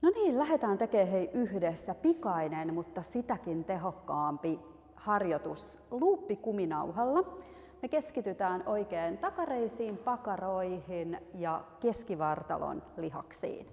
No niin, lähdetään tekemään yhdessä pikainen, mutta sitäkin tehokkaampi harjoitus luuppikuminauhalla. Me keskitytään oikein takareisiin, pakaroihin ja keskivartalon lihaksiin.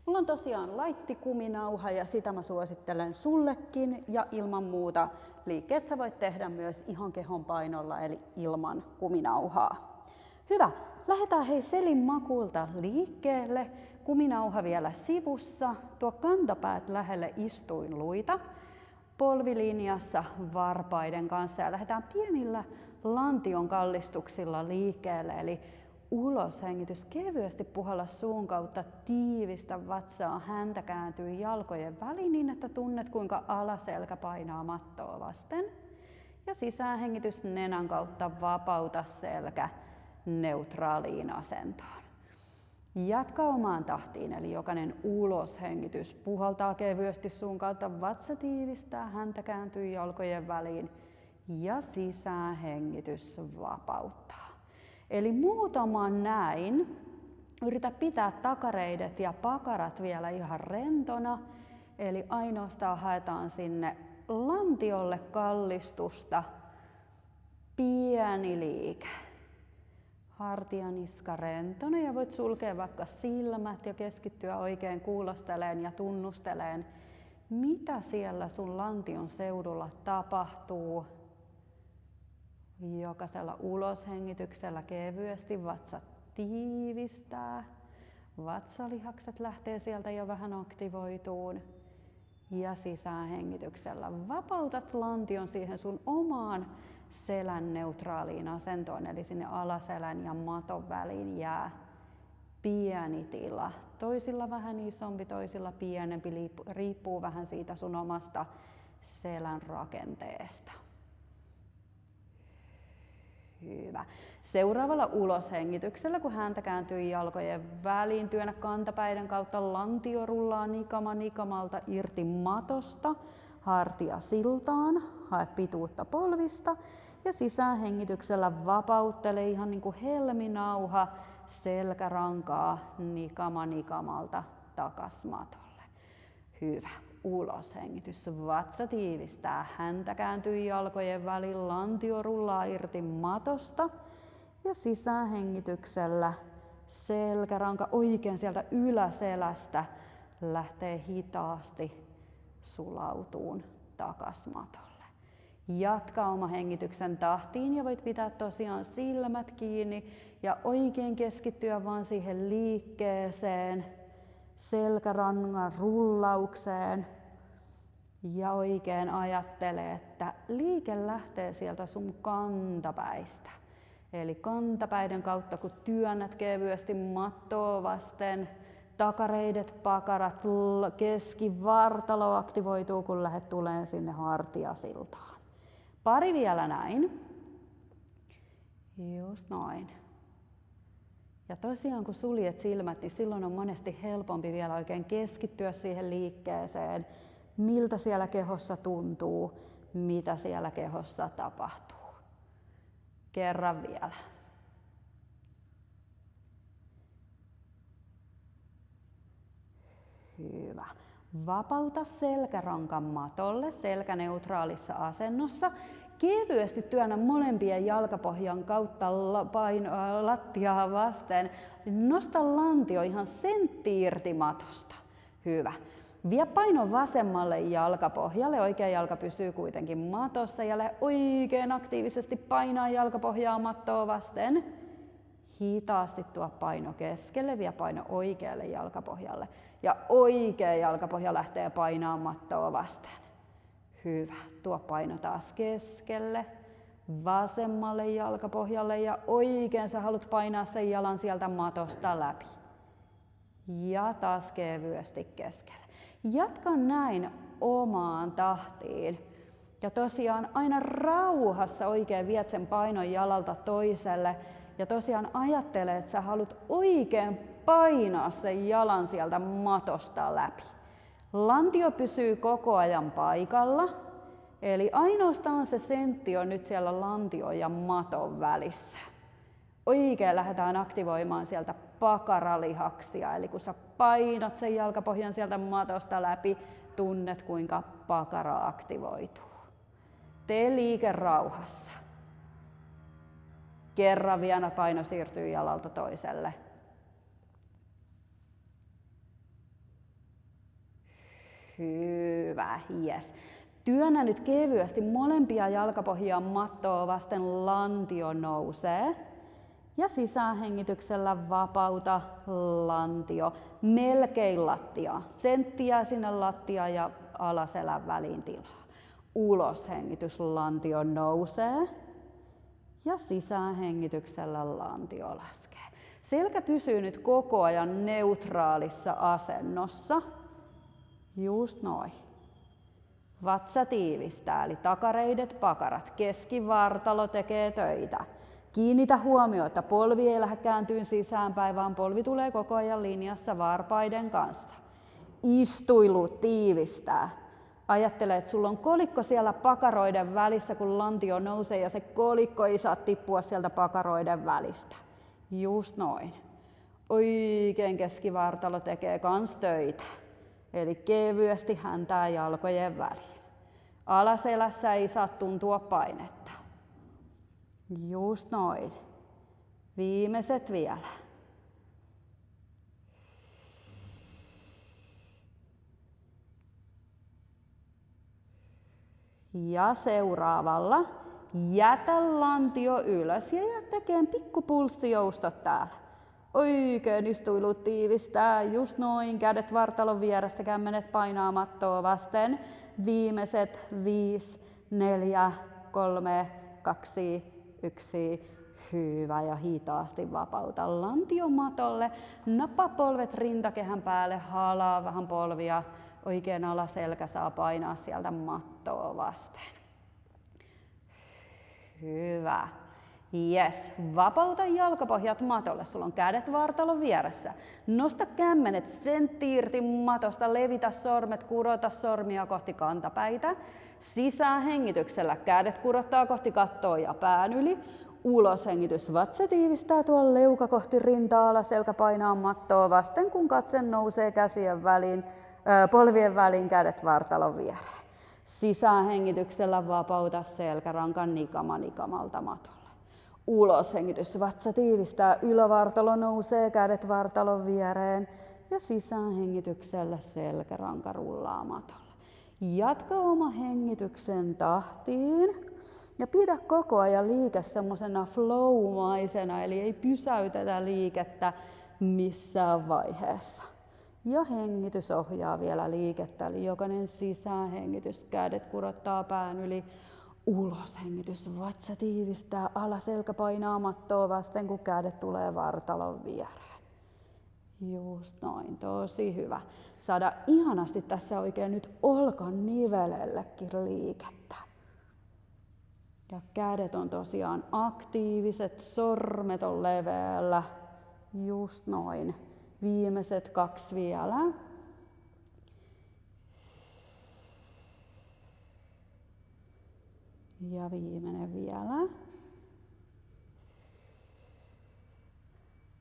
Mulla on tosiaan laittikuminauha ja sitä mä suosittelen sullekin, ja ilman muuta liikkeet sä voit tehdä myös ihan kehon painolla eli ilman kuminauhaa. Hyvä, lähdetään selin makuulta liikkeelle. Kuminauha vielä sivussa, tuo kantapäät lähelle istuinluita, polvilinjassa varpaiden kanssa, ja lähdetään pienillä lantion kallistuksilla liikkeelle, eli uloshengitys, kevyesti puhalla suun kautta, tiivistä vatsaa, häntä kääntyy jalkojen väliin niin, että tunnet kuinka alaselkä painaa mattoa vasten. Ja sisäänhengitys nenän kautta, vapauta selkä neutraaliin asentoon. Jatka omaan tahtiin, eli jokainen uloshengitys puhaltaa kevyesti suun kautta, vatsa tiivistää, häntä kääntyy jalkojen väliin ja sisäänhengitys vapauttaa. Eli muutama näin. Yritä pitää takareidet ja pakarat vielä ihan rentona, eli ainoastaan haetaan sinne lantiolle kallistusta, pieni liike. Hartia, niska rentona, ja voit sulkea vaikka silmät ja keskittyä oikein kuulosteleen ja tunnusteleen, mitä siellä sun lantion seudulla tapahtuu. Jokaisella uloshengityksellä kevyesti vatsa tiivistää. Vatsalihakset lähtee sieltä jo vähän aktivoituun. Ja sisäänhengityksellä vapautat lantion siihen sun omaan selän neutraaliin asentoon, eli sinne alaselän ja maton väliin jää pieni tila. Toisilla vähän isompi, toisilla pienempi, riippuu vähän siitä sun omasta selän rakenteesta. Hyvä. Seuraavalla uloshengityksellä, kun häntä kääntyy jalkojen väliin, työnnä kantapäiden kautta, lantio rullaa nikamalta irti matosta, hartia siltaan, hae pituutta polvista ja sisäänhengityksellä vapauttele ihan niin kuin helminauha selkärankaa nikamalta takas matolle. Hyvä. Uloshengitys, vatsa tiivistää, häntä kääntyy jalkojen väliin, lantio rullaa irti matosta ja sisäänhengityksellä selkäranka oikein sieltä yläselästä lähtee hitaasti sulautuun takas matolle. Jatka oma hengityksen tahtiin ja voit pitää tosiaan silmät kiinni ja oikein keskittyä vaan siihen liikkeeseen, selkärangan rullaukseen, ja oikein ajattele, että liike lähtee sieltä sun kantapäistä. Eli kantapäiden kautta, kun työnnät kevyesti mattoa vasten, takareidet, pakarat, keskivartalo aktivoituu, kun lähdet tuleen sinne hartiasiltaan. Pari vielä näin. Just noin. Ja tosiaan kun suljet silmät, niin silloin on monesti helpompi vielä oikein keskittyä siihen liikkeeseen, miltä siellä kehossa tuntuu, mitä siellä kehossa tapahtuu. Kerran vielä. Hyvä. Vapauta selkärankan matolle, selkä neutraalissa asennossa. Kevyesti työnnä molempien jalkapohjan kautta lattiaa vasten. Nosta lantio ihan sentti irti matosta. Hyvä. Vie paino vasemmalle jalkapohjalle, oikea jalka pysyy kuitenkin matossa, ja lähde oikein aktiivisesti painaa jalkapohjaa mattoa vasten. Hitaasti tuo paino keskelle, vie paino oikealle jalkapohjalle, ja oikea jalkapohja lähtee painaa mattoa vasten. Hyvä, tuo paino taas keskelle, vasemmalle jalkapohjalle, ja oikein sä haluat painaa sen jalan sieltä matosta läpi. Ja taas kevyesti keskelle. Jatka näin omaan tahtiin. Ja tosiaan aina rauhassa oikein viet sen painon jalalta toiselle. Ja tosiaan ajattele, että sä haluat oikein painaa sen jalan sieltä matosta läpi. Lantio pysyy koko ajan paikalla. Eli ainoastaan se sentti on nyt siellä lantion ja maton välissä. Oikein lähdetään aktivoimaan sieltä pakaralihaksia. Eli kun sä painat sen jalkapohjan sieltä matosta läpi, tunnet kuinka pakara aktivoituu. Tee liike rauhassa. Kerran vielä paino siirtyy jalalta toiselle. Hyvä, yes. Työnnä nyt kevyesti molempia jalkapohjia mattoa vasten, lantio nousee. Ja sisäänhengityksellä vapauta lantio. Melkein lattia. Senttiä sinne lattia ja alaselän väliin tilaa. Uloshengitys, lantio nousee. Ja sisäänhengityksellä lantio laskee. Selkä pysyy nyt koko ajan neutraalissa asennossa. Just noin. Vatsa tiivistää, eli takareidet, pakarat. Keskivartalo tekee töitä. Kiinnitä huomioon, että polvi ei lähde kääntyyn sisäänpäin, vaan polvi tulee koko ajan linjassa varpaiden kanssa. Istuilu tiivistää. Ajattele, että sulla on kolikko siellä pakaroiden välissä, kun lantio nousee, ja se kolikko ei saa tippua sieltä pakaroiden välistä. Just noin. Oikein keskivartalo tekee kans töitä. Eli kevyesti häntää jalkojen väliin. Alaselässä ei saa tuntua painetta. Just noin. Viimeiset vielä. Ja seuraavalla jätä lantio ylös ja jää tekemään pikkupulssijoustot täällä. Oikein istuilu tiivistää, just noin, kädet vartalon vierestä, kämmenet painaa mattoa vasten. Viimeiset 5, 4, 3, 2, 1. Hyvä, ja hitaasti vapauta lantio matolle. Nappa polvet rintakehän päälle, halaa vähän polvia. Oikein alaselkä saa painaa sieltä mattoa vasten. Hyvä. Yes. Vapauta jalkapohjat matolle. Sulla on kädet vartalon vieressä. Nosta kämmenet sentti irti matosta, levitä sormet, kurota sormia kohti kantapäitä. Sisäänhengityksellä kädet kurottaa kohti kattoa ja pään yli. Uloshengitys, vatsa tiivistää tuon leuka kohti rintaa, alaselkä painaa mattoa vasten, kun katse nousee käsien väliin, polvien väliin, kädet vartalon viereen. Sisäänhengityksellä vapauta selkäranka nikamalta matolle. Uloshengitys, vatsa tiivistää, ylävartalo nousee, kädet vartalon viereen, ja sisäänhengityksellä selkäranka rullaa matolle. Jatka oma hengityksen tahtiin ja pidä koko ajan liike semmosena flow-maisena, eli ei pysäytetä liikettä missään vaiheessa. Ja hengitys ohjaa vielä liikettä, eli jokainen sisäänhengitys, kädet kurottaa pään yli. Uloshengitys, vatsa tiivistää, alaselkä painaa mattoa vasten, kun kädet tulee vartalon viereen. Just noin, tosi hyvä. Saada ihanasti tässä oikein nyt olkanivelellekin liikettä. Ja kädet on tosiaan aktiiviset, sormet on leveällä. Just noin. Viimeiset 2 vielä. Ja viimeinen vielä.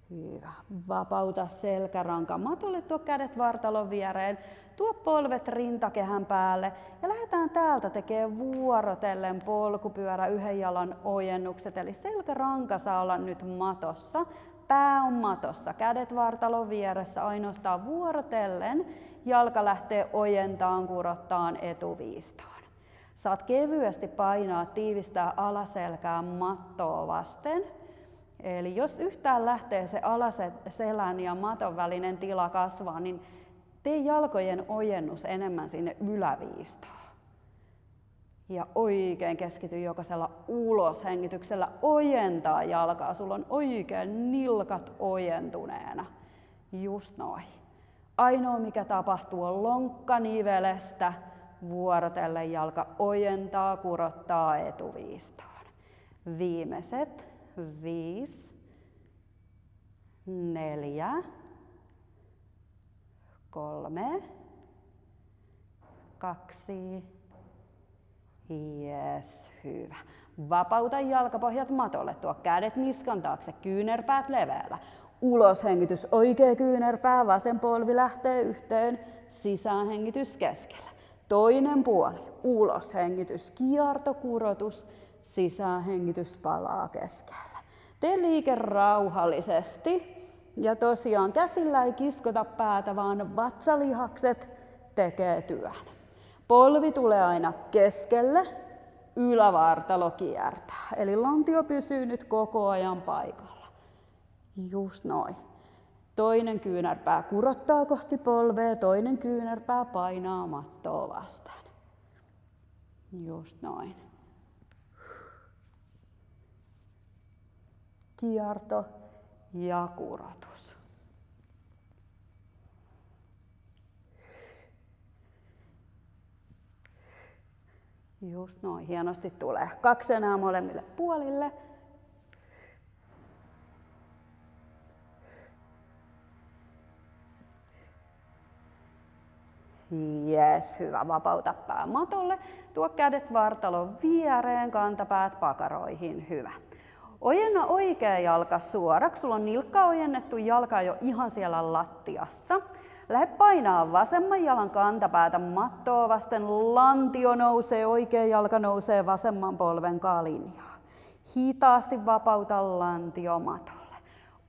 Hyvä. Vapauta selkäranka matolle, tuo kädet vartalon viereen, tuo polvet rintakehän päälle ja lähdetään täältä tekemään vuorotellen polkupyörä, yhden jalan ojennukset, eli selkäranka saa olla nyt matossa, pää on matossa, kädet vartalon vieressä ainoastaan vuorotellen, jalka lähtee ojentaan, kurottaan etuviistoon. Saat kevyesti painaa, tiivistää alaselkää mattoa vasten. Eli jos yhtään lähtee se alaselän ja maton välinen tila kasvaa, niin tee jalkojen ojennus enemmän sinne yläviistoon. Ja oikein keskity jokaisella uloshengityksellä ojentaa jalkaa. Sulla on oikein nilkat ojentuneena. Just noin. Ainoa mikä tapahtuu on lonkkanivelestä. Vuorotellen jalka ojentaa, kurottaa etuviistoon. Viimeiset 5, 4, 3, 2, yes, hyvä. Vapauta jalkapohjat matolle, tuo kädet niskan taakse, kyynärpäät leveällä. Uloshengitys, oikea kyynärpää, vasen polvi lähtee yhteen, sisäänhengitys keskellä. Toinen puoli, uloshengitys, kiertokurotus, sisäänhengitys palaa keskellä. Tee liike rauhallisesti. Ja tosiaan käsillä ei kiskota päätä, vaan vatsalihakset tekee työn. Polvi tulee aina keskelle, ylävartalo kiertää. Eli lantio pysyy nyt koko ajan paikalla. Just noin. Toinen kyynärpää kurottaa kohti polvea, toinen kyynärpää painaa mattoa vastaan. Just noin. Kierto ja kurotus. Just noin, hienosti tulee. 2 enää molemmille puolille. Jes, hyvä. Vapauta pää matolle. Tuo kädet vartalon viereen, kantapäät pakaroihin. Hyvä. Ojenna oikea jalka suoraksi. Sulla on nilkka ojennettu, jalka jo ihan siellä lattiassa. Lähde painaa vasemman jalan kantapäätä mattoa vasten. Lantio nousee, oikea jalka nousee vasemman polven linjaa. Hitaasti vapauta lantio matolle.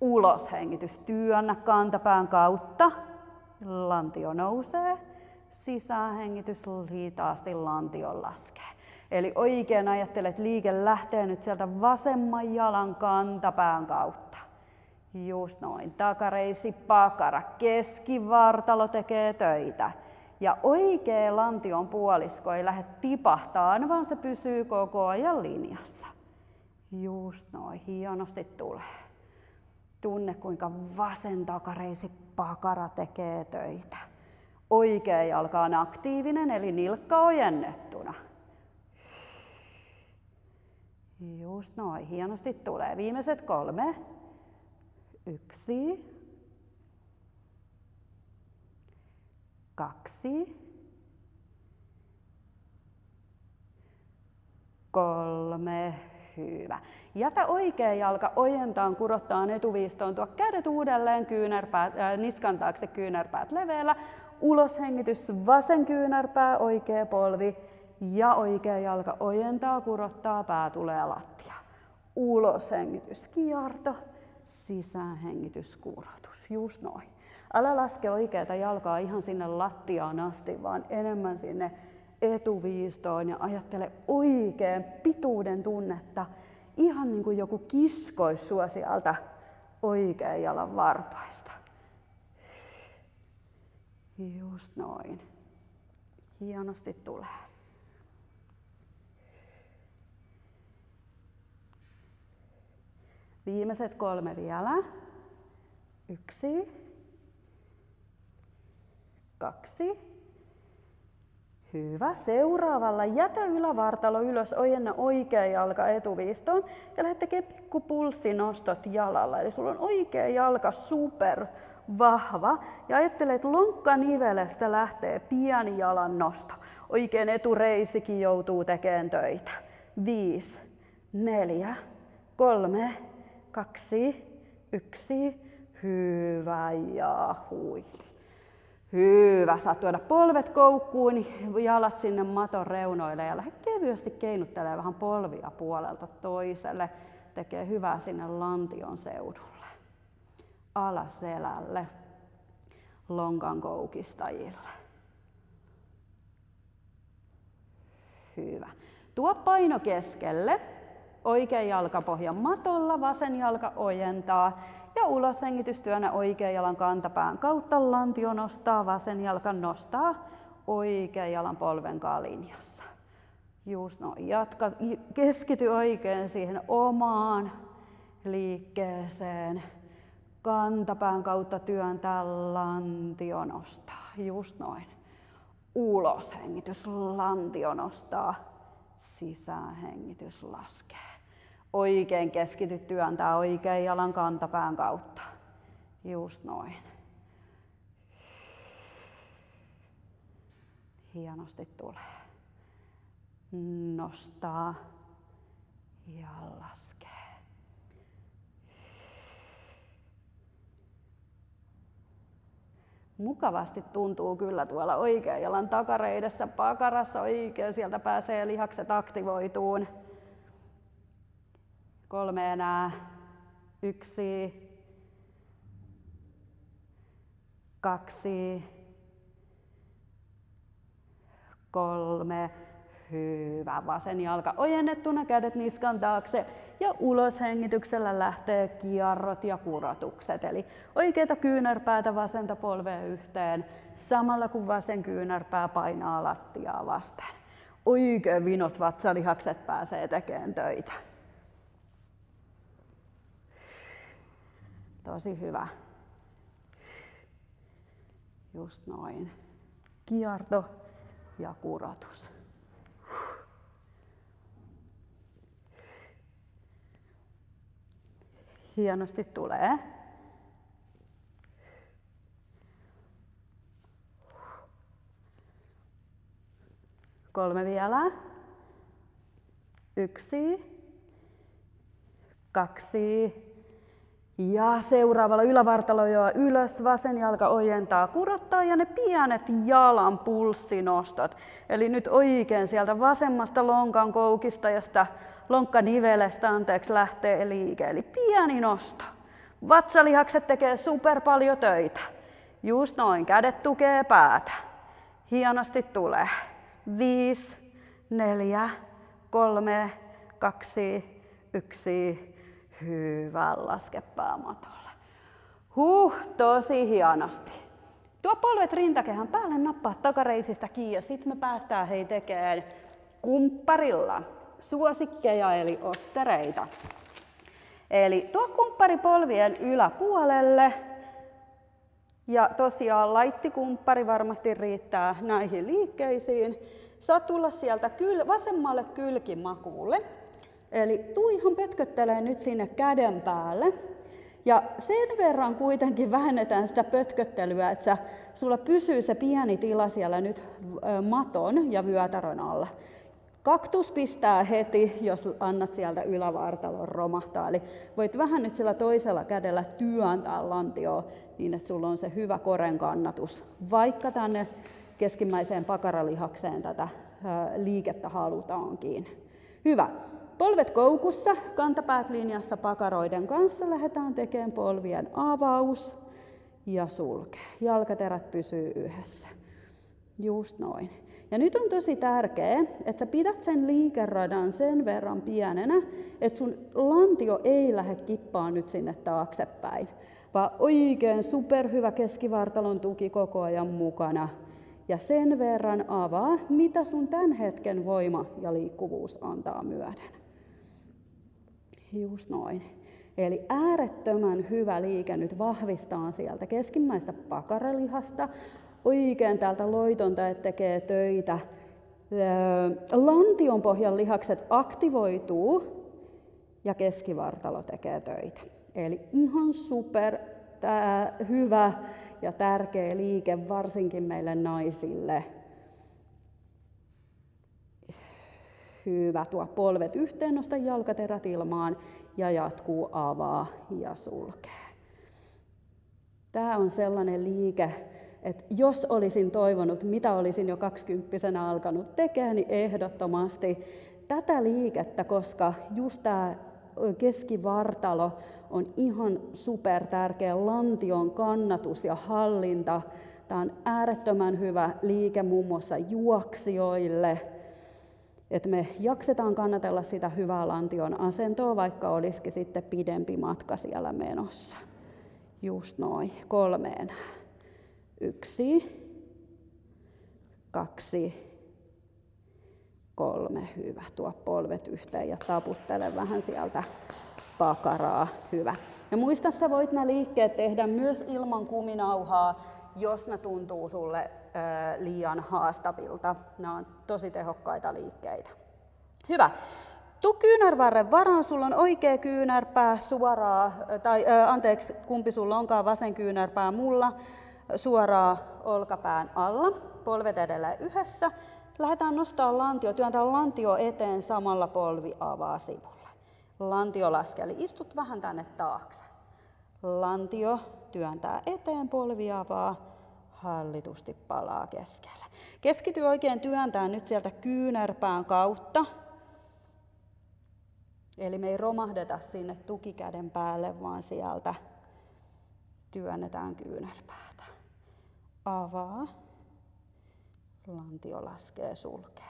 Uloshengitys, työnnä kantapään kautta. Lantio nousee. Sisäänhengitys, hitaasti lantio laskee. Eli oikein ajattelet, liike lähtee nyt sieltä vasemman jalan kantapään kautta. Just noin. Takareisi pakara. Keskivartalo tekee töitä. Ja oikea lantion puolisko ei lähde tipahtaan, vaan se pysyy koko ajan linjassa. Just noin. Hienosti tulee. Tunne, kuinka vasen takareisi pakara tekee töitä. Oikea jalka on aktiivinen, eli nilkka ojennettuna. Just noin. Hienosti tulee. Viimeiset 3. 1, 2, 3. Hyvä. Jätä oikea jalka ojentaan, kurottaan etuviistoon. Tuo kädet uudelleen niskan taakse, kyynärpäät leveällä. Uloshengitys, vasen kyynärpää, oikea polvi. Ja oikea jalka ojentaa, kurottaa, pää tulee lattiaan. Uloshengitys, kierto. Sisäänhengitys, kurotus. Just noin. Älä laske oikeata jalkaa ihan sinne lattiaan asti, vaan enemmän sinne etuviistoon ja ajattele oikein pituuden tunnetta. Ihan niin kuin joku kiskoisi sua sieltä oikean jalan varpaista. Just noin. Hienosti tulee. Viimeiset 3 vielä. 1, 2. Hyvä. Seuraavalla jätä ylävartalo ylös, ojenna oikea jalka etuviistoon ja lähde tekemään pikkupulssinostot jalalla. Eli sulla on oikea jalka super vahva ja ajattele, että lonkkanivelestä lähtee pieni jalan nosto. Oikein etureisikin joutuu tekemään töitä. 5, 4, 3, 2, 1. Hyvä ja huili. Hyvä. Saat tuoda polvet koukkuun, jalat sinne maton reunoille ja lähde kevyesti keinuttelemaan vähän polvia puolelta toiselle. Tekee hyvää sinne lantion seudulle. Alaselälle, lonkan koukistajille. Hyvä. Tuo paino keskelle. Oikea jalka pohjan matolla, vasen jalka ojentaa ja uloshengitys työnnä oikean jalan kantapään kautta. Lantio nostaa, vasen jalka nostaa, oikean jalan polven linjassa. Just noin. Jatka, keskity oikein siihen omaan liikkeeseen. Kantapään kautta työntää, lantio nostaa. Just noin. Uloshengitys, lantio nostaa. Sisäänhengitys laskee. Oikein keskity, työntää oikean jalan kantapään kautta. Just noin. Hienosti tulee. Nostaa ja laskee. Mukavasti tuntuu kyllä tuolla oikean jalan takareidessä pakarassa oikein. Sieltä pääsee lihakset aktivoituun. 3 enää. 1, 2, 3. Hyvä. Vasen jalka ojennettuna, kädet niskan taakse ja ulos hengityksellä lähtee kierrot ja kurotukset. Eli oikeata kyynärpäätä vasenta polvea yhteen samalla kun vasen kyynärpää painaa lattiaa vasten. Oikein vinot vatsalihakset pääsee tekemään töitä. Tosi hyvä. Just noin. Kierto ja kurotus. Hienosti tulee. Kolme vielä. 1, 2. Ja seuraavalla ylävartalojoa ylös, vasen jalka ojentaa, kurottaa ja ne pienet jalan pulssinostot. Eli nyt oikein sieltä vasemmasta lonkan koukista ja sitä lonkkanivelestä lähtee liike. Eli pieni nosto. Vatsalihakset tekee super paljon töitä. Just noin, kädet tukee päätä. Hienosti tulee. 5, 4, 3, 2, 1. Hyvä, laske pää matolle. Tosi hienosti. Tuo polvet rintakehän päälle, nappaa takareisistä kiinni ja sitten me päästään tekemään kumpparilla suosikkeja eli ostereita. Eli tuo kumppari polvien yläpuolelle ja tosiaan laittikumppari varmasti riittää näihin liikkeisiin. Saat tulla sieltä vasemmalle kylkimakuulle. Eli tuu ihan pötköttelee nyt sinne käden päälle. Ja sen verran kuitenkin vähennetään sitä pötköttelyä, että sulla pysyy se pieni tila siellä nyt maton ja vyötärön alla. Kaktus pistää heti, jos annat sieltä ylävartalon romahtaa. Eli voit vähän nyt sillä toisella kädellä työntää lantioon niin, että sulla on se hyvä koren kannatus. Vaikka tänne keskimmäiseen pakaralihakseen tätä liikettä halutaankin. Hyvä. Polvet koukussa, kantapäät linjassa pakaroiden kanssa. Lähdetään tekemään polvien avaus ja sulke. Jalkaterät pysyy yhdessä. Just noin. Ja nyt on tosi tärkeää, että sä pidät sen liikeradan sen verran pienenä, että sun lantio ei lähde kippaan nyt sinne taaksepäin, vaan oikein superhyvä keskivartalon tuki koko ajan mukana. Ja sen verran avaa, mitä sun tämän hetken voima ja liikkuvuus antaa myöden. Just noin. Eli äärettömän hyvä liike nyt vahvistaa sieltä keskimmäistä pakaralihasta. Oikein täältä loitonta, että tekee töitä. Lantion pohjan lihakset aktivoituu ja keskivartalo tekee töitä. Eli ihan super hyvä ja tärkeä liike varsinkin meille naisille. Hyvä, tuo polvet yhteen, nosta jalkaterät ilmaan ja jatkuu avaa ja sulkee. Tämä on sellainen liike, että jos olisin toivonut, mitä olisin jo 20-vuotiaana alkanut tekemään, niin ehdottomasti tätä liikettä, koska just tämä keskivartalo on ihan super tärkeä lantion kannatus ja hallinta. Tämä on äärettömän hyvä liike muun muassa juoksijoille, että me jaksetaan kannatella sitä hyvää lantion asentoa, vaikka olisikin sitten pidempi matka siellä menossa. Just noin, 3 enää. 1, 2, 3, hyvä. Tuo polvet yhteen ja taputtele vähän sieltä pakaraa, hyvä. Ja muista, sä voit nämä liikkeet tehdä myös ilman kuminauhaa, jos ne tuntuu sulle liian haastavilta. Nämä on tosi tehokkaita liikkeitä. Hyvä. Tuu kyynärvarren varaan, sulla on oikea kyynärpää suoraa, kumpi sulla onkaan, vasen kyynärpää mulla, suoraa olkapään alla, polvet edelleen yhdessä. Lähdetään nostaa lantio, työntää lantio eteen, samalla polvi avaa sivulle. Lantio laskee, eli istut vähän tänne taakse. Lantio työntää eteen, polvi avaa, hallitusti palaa keskelle. Keskity oikein työntää nyt sieltä kyynärpään kautta. Eli me ei romahdeta sinne tukikäden päälle, vaan sieltä työnnetään kyynärpäätä. Avaa. Lantio laskee, sulkee.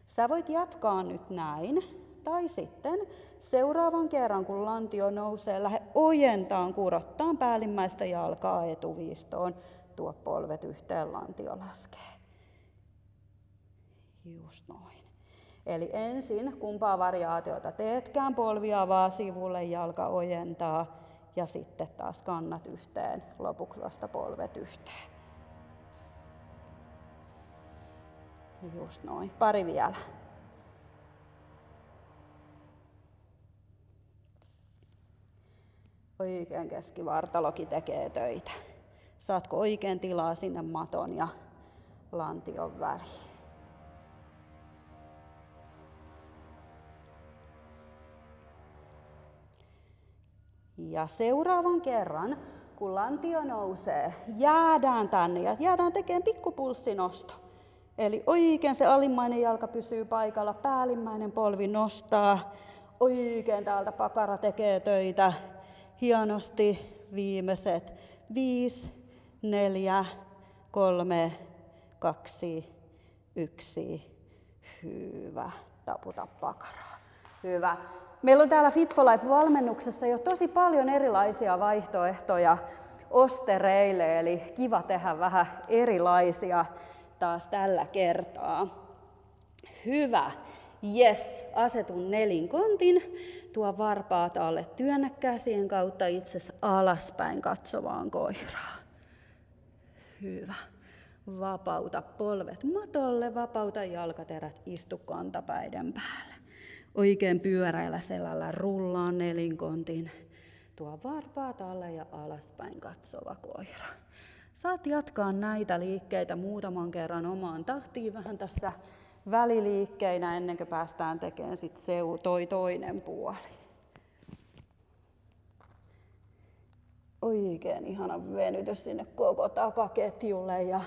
Sä voit jatkaa nyt näin. Tai sitten seuraavan kerran, kun lantio nousee, lähde ojentaan kurottaan päällimmäistä jalkaa etuviistoon. Tuo polvet yhteen, lantio laskee. Just noin. Eli ensin kumpaa variaatiota teetkään, polvi avaa sivulle, jalka ojentaa ja sitten taas kannat yhteen, lopuksi vasta polvet yhteen. Just noin. Pari vielä. Oikein keskivartalokin tekee töitä. Saatko oikein tilaa sinne maton ja lantion väliin? Ja seuraavan kerran, kun lantio nousee, jäädään tänne ja jäädään tekemään pikkupulssinosto. Eli oikein se alimmainen jalka pysyy paikalla, päällimmäinen polvi nostaa, oikein täältä pakara tekee töitä. Hienosti viimeiset 5, 4, 3, 2, 1. Hyvä. Taputa pakaraa. Hyvä. Meillä on täällä Fit for Life-valmennuksessa jo tosi paljon erilaisia vaihtoehtoja ostereille, eli kiva tehdä vähän erilaisia taas tällä kertaa. Hyvä. Yes, asetun nelinkontin, tuo varpaat alle, työnnä käsien kautta itsesi alaspäin katsovaan koiraan. Hyvä. Vapauta polvet matolle, vapauta jalkaterät, istu kantapäiden päälle. Oikein pyöräillä selällä rullaan nelinkontin, tuo varpaat alle ja alaspäin katsova koira. Saat jatkaa näitä liikkeitä muutaman kerran omaan tahtiin vähän tässä väliliikkeinä ennen kuin päästään tekemään sit toinen puoli. Oikein ihana venytys sinne koko takaketjulle ja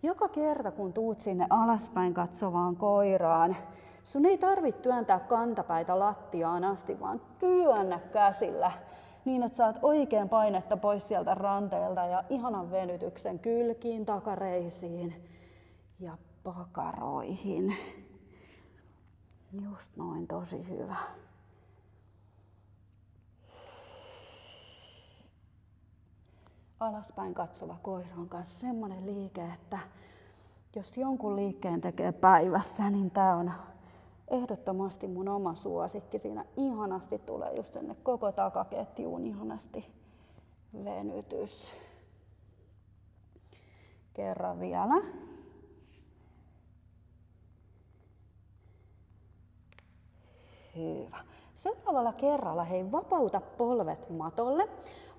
joka kerta kun tuut sinne alaspäin katsovaan koiraan, sun ei tarvitse työntää kantapäitä lattiaan asti, vaan työnnä käsillä niin, että saat oikein painetta pois sieltä ranteelta ja ihanan venytyksen kylkiin, takareisiin ja pakaroihin. Just noin, tosi hyvä. Alaspäin katsova koira on myös semmoinen liike, että jos jonkun liikkeen tekee päivässä, niin tää on ehdottomasti mun oma suosikki. Siinä ihanasti tulee just sinne koko takaketjuun ihanasti venytys. Kerran vielä. Hyvä. Seuraavalla kerralla hei, vapauta polvet matolle.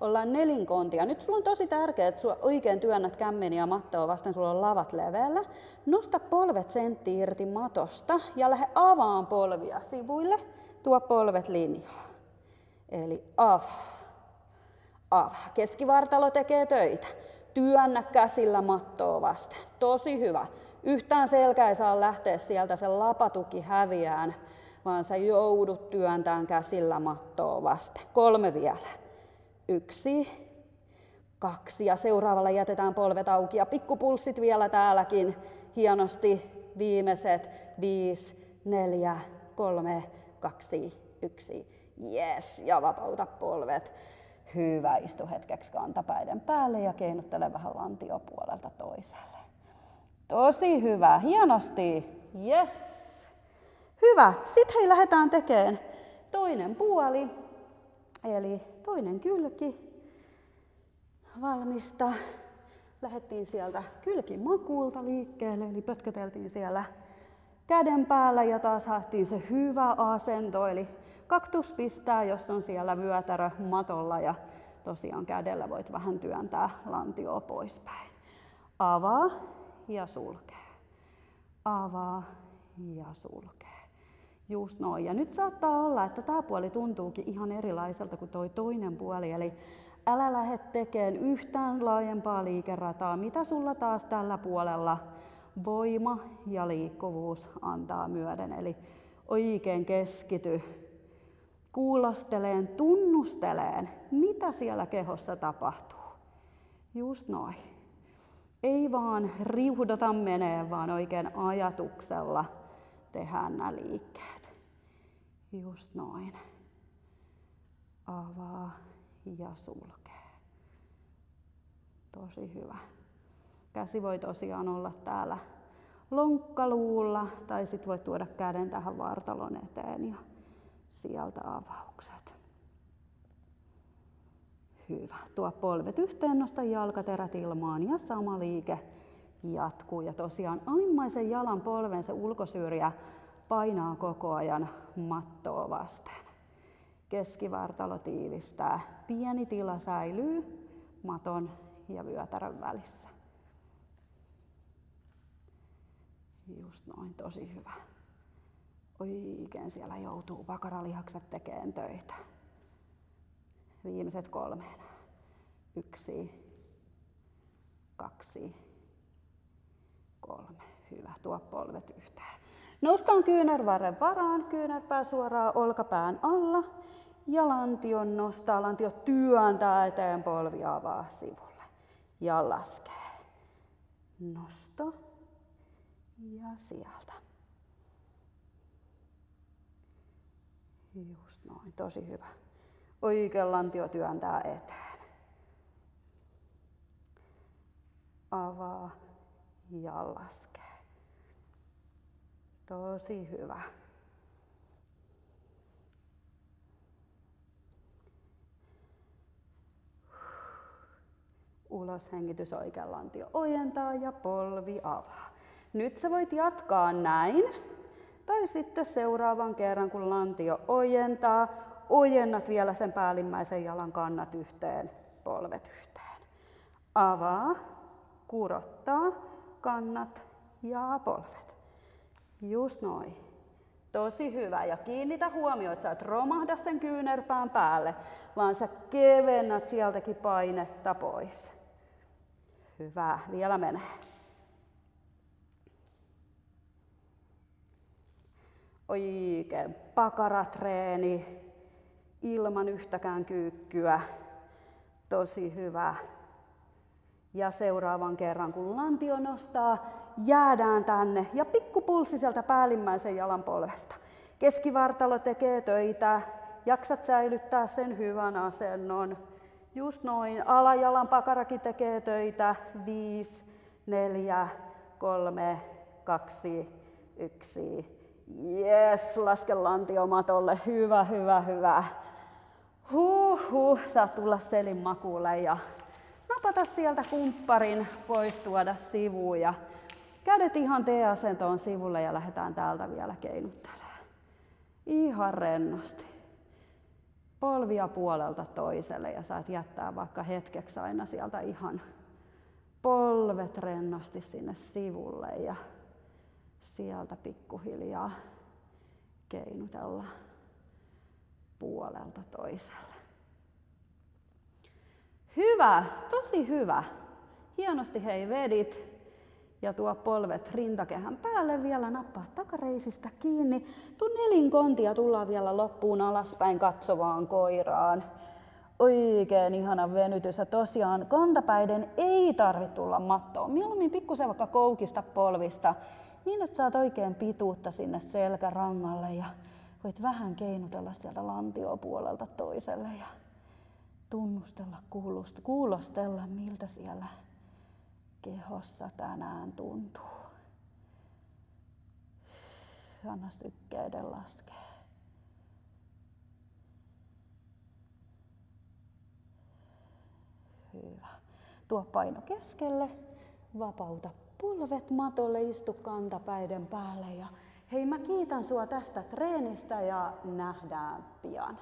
Ollaan nelinkontia. Nyt sulla on tosi tärkeää, että oikein työnnät kämmeniä mattoa vasten, sulla on lavat leveällä. Nosta polvet sentti irti matosta ja lähde avaan polvia sivuille. Tuo polvet linjaa. Eli avaa. Keskivartalo tekee töitä. Työnnä käsillä mattoa vasten. Tosi hyvä. Yhtään selkä ei saa lähteä sieltä, se lapatuki häviään, vaan sä joudut työntämään käsillä mattoa vasten. 3 vielä. 1, 2 ja seuraavalla jätetään polvet auki ja pikkupulssit vielä täälläkin. Hienosti viimeiset 5, 4, 3, 2, 1. Yes, ja vapauta polvet. Hyvä, istu hetkeksi kantapäiden päälle ja keinottele vähän lantiopuolelta toiselle. Tosi hyvä, hienosti. Yes. Hyvä, sitten hei lähdetään tekemään toinen puoli, eli toinen kylki. Valmista. Lähdettiin sieltä kylkimakuulta liikkeelle, eli pötköteltiin siellä käden päällä ja taas haettiin se hyvä asento, eli kaktus pistää, jos on siellä vyötärö matolla ja tosiaan kädellä voit vähän työntää lantioa poispäin. Avaa ja sulkee. Avaa ja sulkee. Just noin. Ja nyt saattaa olla, että tämä puoli tuntuukin ihan erilaiselta kuin toi toinen puoli. Eli Älä lähde tekemään yhtään laajempaa liikerataa, mitä sulla taas tällä puolella voima ja liikkuvuus antaa myöden. Eli oikein keskity kuulosteleen, tunnusteleen, mitä siellä kehossa tapahtuu. Just noin. Ei vaan riuhdota menee, vaan oikein ajatuksella tehdään nämä liikkeet. Just noin. Avaa ja sulkee. Tosi hyvä. Käsi voi tosiaan olla täällä lonkkaluulla tai sit voit tuoda käden tähän vartalon eteen ja sieltä avaukset. Hyvä. Tuo polvet yhteen, nosta jalkaterät ilmaan ja sama liike jatkuu. Ja tosiaan alimmaisen jalan polven se ulkosyrjä painaa koko ajan mattoa vasten. Keskivartalo tiivistää. Pieni tila säilyy maton ja vyötärön välissä. Just noin, tosi hyvä. Oikein siellä joutuu pakaralihakset tekemään töitä. Viimeiset 3 enää. 1, 2, 3. Hyvä, tuo polvet yhteen. Noustaan kyynärvarren varaan, kyynärpää suoraan olkapään alla ja lantion nostaa, lantio työntää eteen, polvi avaa sivulle ja laskee. Nosto ja sieltä. Just noin, tosi hyvä. Oikein lantio työntää eteen. Avaa ja laskee. Tosi hyvä. Ulos hengitys, oikea lantio ojentaa ja polvi avaa. Nyt sä voit jatkaa näin. Tai sitten seuraavan kerran, kun lantio ojentaa, ojennat vielä sen päällimmäisen jalan kannat yhteen, polvet yhteen. Avaa, kurottaa, kannat ja polvet. Just noin. Tosi hyvä. Ja kiinnitä huomioon, että sä et romahda sen kyynärpään päälle, vaan sä kevennät sieltäkin painetta pois. Hyvä. Vielä menee. Oikein pakaratreeni ilman yhtäkään kyykkyä. Tosi hyvä. Ja seuraavan kerran, kun lantio nostaa, jäädään tänne ja pikkupulssi sieltä päällimmäisen jalan polvesta. Keskivartalo tekee töitä. Jaksat säilyttää sen hyvän asennon. Just noin. Alajalan pakarakin tekee töitä. 5, 4, 3, 2, 1. Jes, laske lantio matolle. Hyvä, hyvä, hyvä. Saat tulla selin makuulle ja napata sieltä kumpparin pois, tuoda sivuun ja kädet ihan T-asentoon sivulle ja lähdetään täältä vielä keinuttelemaan. Ihan rennosti. Polvia puolelta toiselle ja saat jättää vaikka hetkeksi aina sieltä ihan polvet rennosti sinne sivulle ja sieltä pikkuhiljaa keinutella puolelta toiselle. Hyvä, tosi hyvä. Hienosti hei vedit ja tuo polvet rintakehän päälle, vielä nappaa takareisistä kiinni. Tuo nelinkontia tullaan vielä loppuun alaspäin katsovaan koiraan. Oikein ihana venytys ja tosiaan kantapäiden ei tarvitse tulla mattoon. Mieluummin pikkusen vaikka koukista polvista niin, että saat oikein pituutta sinne selkärangalle ja voit vähän keinutella sieltä lantiopuolelta toiselle ja tunnustella, kuulostella miltä siellä kehossa tänään tuntuu. Anna sykkeiden laskea. Hyvä. Tuo paino keskelle, vapauta polvet matolle, istu kantapäiden päälle ja hei, mä kiitän sua tästä treenistä ja nähdään pian.